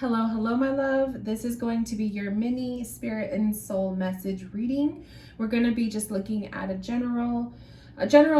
Hello, hello, my love. This is going to be your mini spirit and soul message reading. We're going to be just looking at a general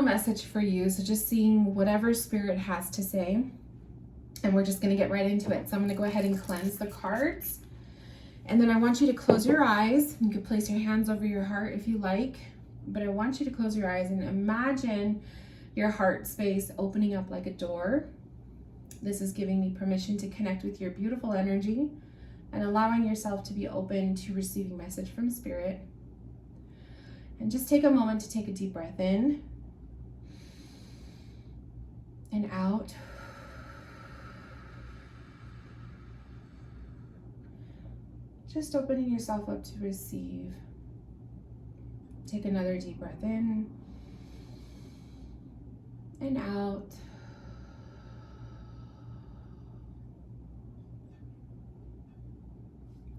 message for you. So just seeing whatever spirit has to say. And we're just going to get right into it. So I'm going to go ahead and cleanse the cards. And then I want you to close your eyes. You can place your hands over your heart if you like. But I want you to close your eyes and imagine your heart space opening up like a door. This is giving me permission to connect with your beautiful energy and allowing yourself to be open to receiving message from spirit. And just take a moment to take a deep breath in and out. Just opening yourself up to receive. Take another deep breath in and out.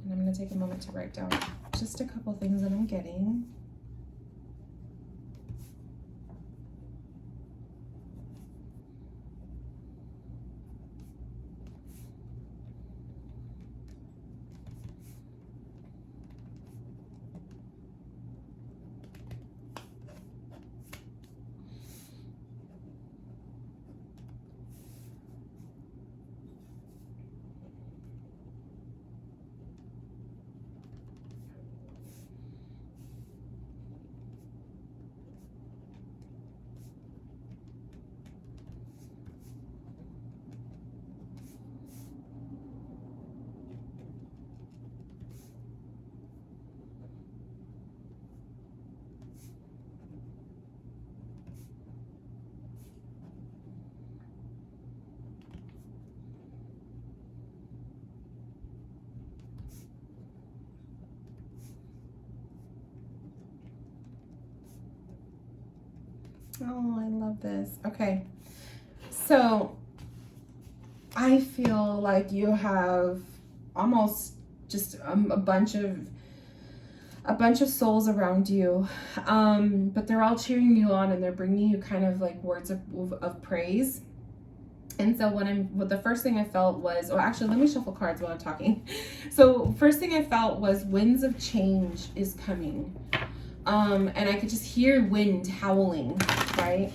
And I'm going to take a moment to write down just a couple things that I'm getting. Oh, I love this. Okay. So I feel like you have almost just a bunch of souls around you, but they're all cheering you on and they're bringing you kind of like words of praise. And so what the first thing I felt was, oh, actually, let me shuffle cards while I'm talking. So first thing I felt was winds of change is coming. And I could just hear wind howling, right?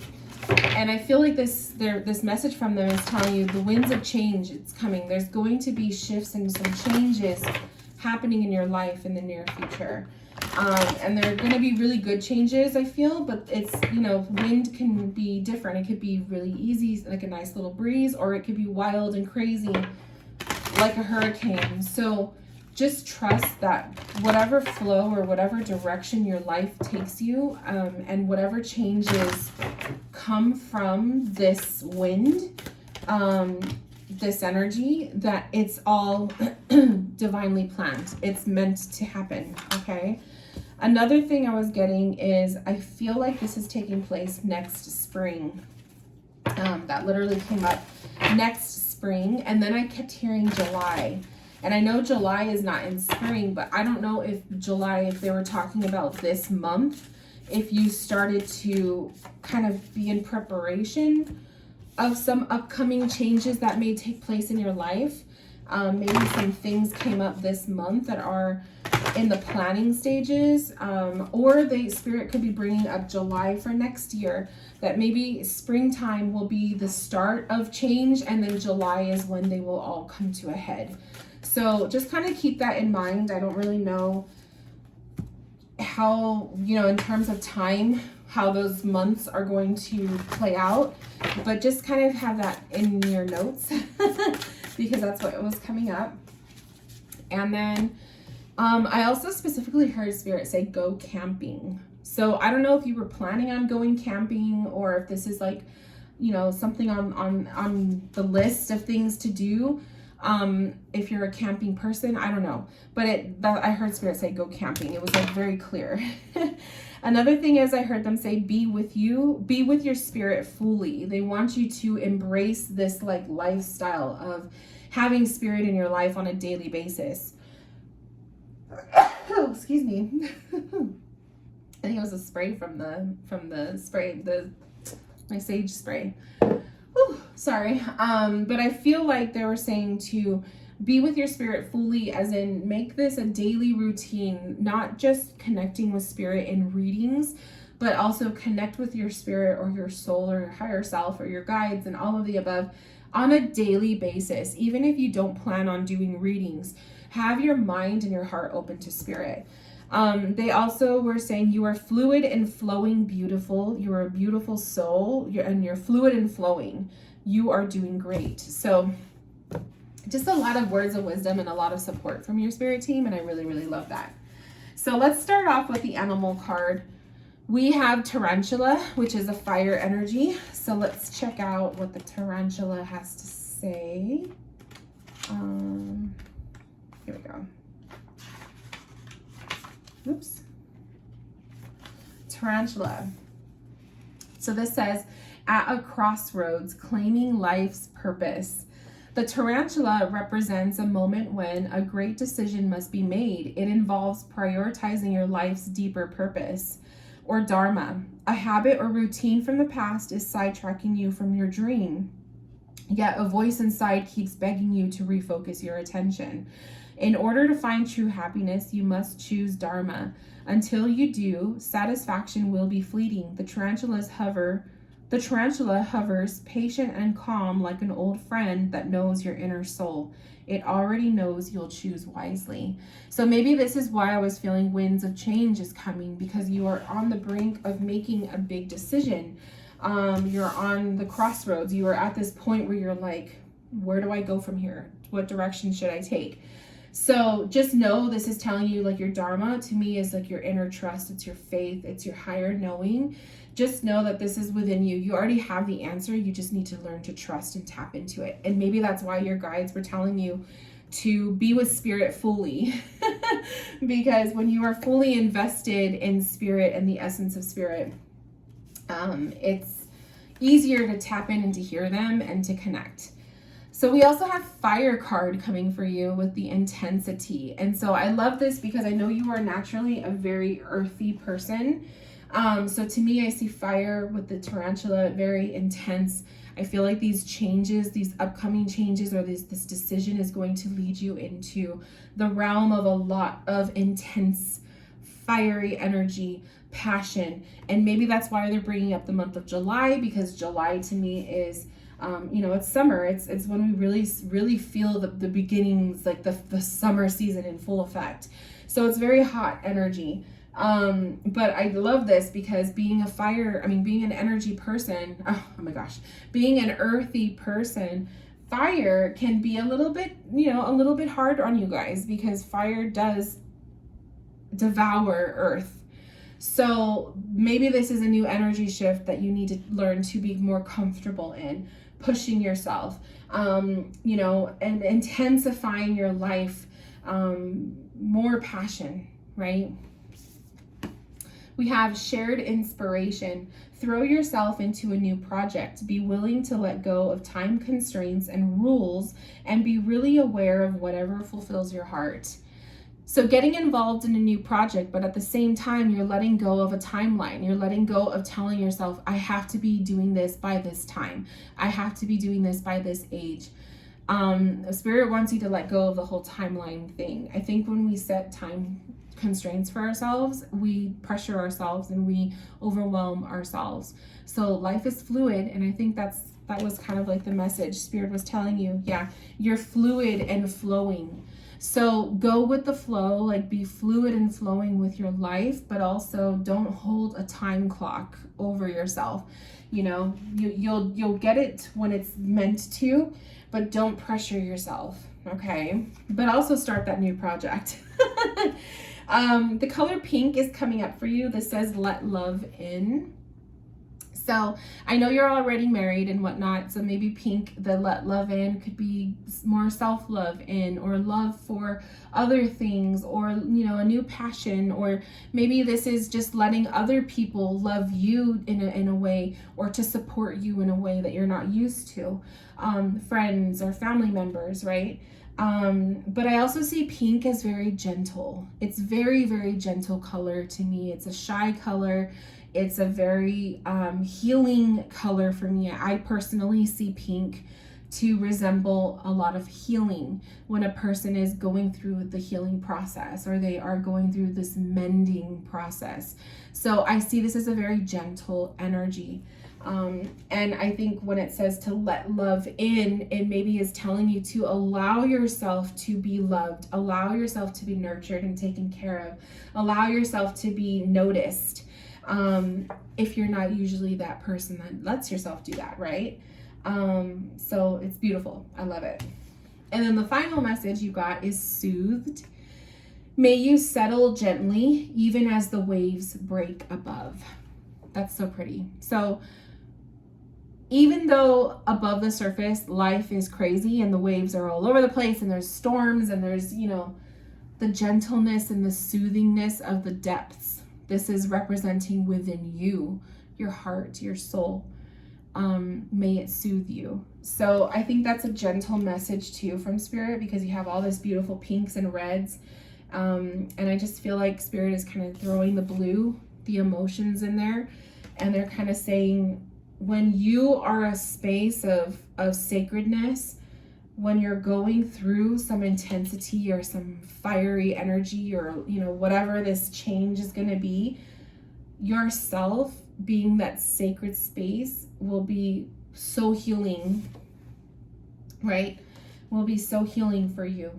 And I feel like this message from them is telling you the winds of change, it's coming. There's going to be shifts and some changes happening in your life in the near future. And they're going to be really good changes, I feel, but it's, wind can be different. It could be really easy, like a nice little breeze, or it could be wild and crazy, like a hurricane. So just trust that whatever flow or whatever direction your life takes you, and whatever changes come from this wind, this energy, that it's all divinely planned. It's meant to happen, okay? Another thing I was getting is I feel like this is taking place next spring. That literally came up, next spring, and then I kept hearing July. And I know July is not in spring, but I don't know if July, if they were talking about this month, if you started to kind of be in preparation of some upcoming changes that may take place in your life. Maybe some things came up this month that are in the planning stages, or the spirit could be bringing up July for next year, that maybe springtime will be the start of change, and then July is when they will all come to a head. So just kind of keep that in mind. I don't really know how, in terms of time, how those months are going to play out, but just kind of have that in your notes because that's what was coming up. And then I also specifically heard spirit say go camping. So I don't know if you were planning on going camping, or if this is like, something on the list of things to do. If you're a camping person, I don't know, but I heard spirit say go camping. It was like very clear. Another thing is I heard them say be with your spirit fully. They want you to embrace this like lifestyle of having spirit in your life on a daily basis. Oh, excuse me. I think it was a spray from the spray, my sage spray. Whew, sorry. But I feel like they were saying to be with your spirit fully, as in make this a daily routine, not just connecting with spirit in readings, but also connect with your spirit or your soul or your higher self or your guides and all of the above on a daily basis. Even if you don't plan on doing readings, have your mind and your heart open to spirit. They also were saying you are fluid and flowing beautiful. You're a beautiful soul, and you're fluid and flowing. You are doing great. So just a lot of words of wisdom and a lot of support from your spirit team, and I really, really love that. So let's start off with the animal card. We have Tarantula, which is a fire energy. So let's check out what the Tarantula has to say. Here we go. Oops. Tarantula. So this says, at a crossroads, claiming life's purpose. The tarantula represents a moment when a great decision must be made. It involves prioritizing your life's deeper purpose, or dharma. A habit or routine from the past is sidetracking you from your dream. Yet a voice inside keeps begging you to refocus your attention. In order to find true happiness, you must choose dharma. Until you do, satisfaction will be fleeting. The tarantula hovers patient and calm like an old friend that knows your inner soul. It already knows you'll choose wisely. So maybe this is why I was feeling winds of change is coming, because you are on the brink of making a big decision. You're on the crossroads. You are at this point where you're like, where do I go from here? What direction should I take? So just know this is telling you, like, your dharma to me is like your inner trust. It's your faith. It's your higher knowing. Just know that this is within you. You already have the answer. You just need to learn to trust and tap into it. And maybe that's why your guides were telling you to be with spirit fully. Because when you are fully invested in spirit and the essence of spirit, it's easier to tap in and to hear them and to connect. So we also have fire card coming for you with the intensity. And so I love this because I know you are naturally a very earthy person. So to me, I see fire with the tarantula, very intense. I feel like these changes, these upcoming changes, or this decision is going to lead you into the realm of a lot of intense, fiery energy, passion. And maybe that's why they're bringing up the month of July, because July to me is, it's summer. It's when we really feel the beginnings, like the summer season in full effect. So it's very hot energy. But I love this because being an energy person, being an earthy person, fire can be a little bit hard on you guys, because fire does devour earth. So maybe this is a new energy shift that you need to learn to be more comfortable in, pushing yourself, and intensifying your life, more passion, right? We have shared inspiration. Throw yourself into a new project. Be willing to let go of time constraints and rules, and be really aware of whatever fulfills your heart. So getting involved in a new project, but at the same time, you're letting go of a timeline. You're letting go of telling yourself, I have to be doing this by this time. I have to be doing this by this age. Spirit wants you to let go of the whole timeline thing. I think when we set time constraints for ourselves, we pressure ourselves and we overwhelm ourselves. So life is fluid, and I think that was kind of like the message Spirit was telling you. Yeah, you're fluid and flowing. So go with the flow, like be fluid and flowing with your life, but also don't hold a time clock over yourself. You'll get it when it's meant to, but don't pressure yourself, okay? But also start that new project. The color pink is coming up for you. This says let love in. So I know you're already married and whatnot, so maybe pink, the let love in, could be more self-love in, or love for other things, or a new passion, or maybe this is just letting other people love you in a way, or to support you in a way that you're not used to, friends or family members, right? But I also see pink as very gentle. It's very, very gentle color to me. It's a shy color. It's a very healing color for me. I personally see pink to resemble a lot of healing when a person is going through the healing process or they are going through this mending process. So I see this as a very gentle energy. And I think when it says to let love in, it maybe is telling you to allow yourself to be loved, allow yourself to be nurtured and taken care of, allow yourself to be noticed. If you're not usually that person that lets yourself do that, right? So it's beautiful. I love it. And then the final message you got is soothed. May you settle gently, even as the waves break above. That's so pretty. So even though above the surface, life is crazy and the waves are all over the place and there's storms and there's, the gentleness and the soothingness of the depths. This is representing within you, your heart, your soul. May it soothe you. So I think that's a gentle message too from Spirit, because you have all this beautiful pinks and reds. And I just feel like Spirit is kind of throwing the blue, the emotions in there. And they're kind of saying, when you are a space of sacredness, when you're going through some intensity or some fiery energy or, whatever this change is going to be, yourself being that sacred space will be so healing, right? Will be so healing for you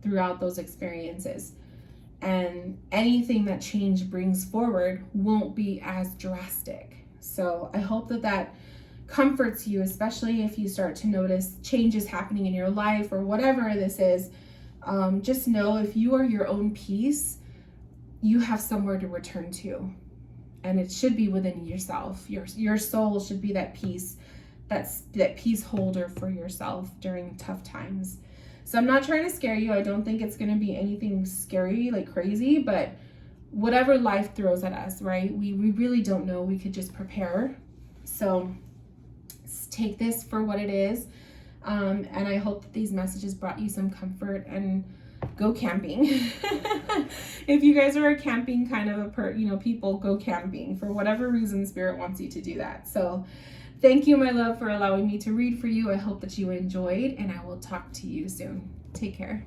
throughout those experiences. And anything that change brings forward won't be as drastic. So I hope that comforts you, especially if you start to notice changes happening in your life or whatever this is. Just know if you are your own peace, you have somewhere to return to. And it should be within yourself. Your soul should be that peace, that peace holder for yourself during tough times. So I'm not trying to scare you. I don't think it's going to be anything scary, like crazy, but whatever life throws at us, right? We really don't know. We could just prepare. So take this for what it is. And I hope that these messages brought you some comfort, and go camping. If you guys are a camping kind of people, go camping. For whatever reason, Spirit wants you to do that. So thank you, my love, for allowing me to read for you. I hope that you enjoyed, and I will talk to you soon. Take care.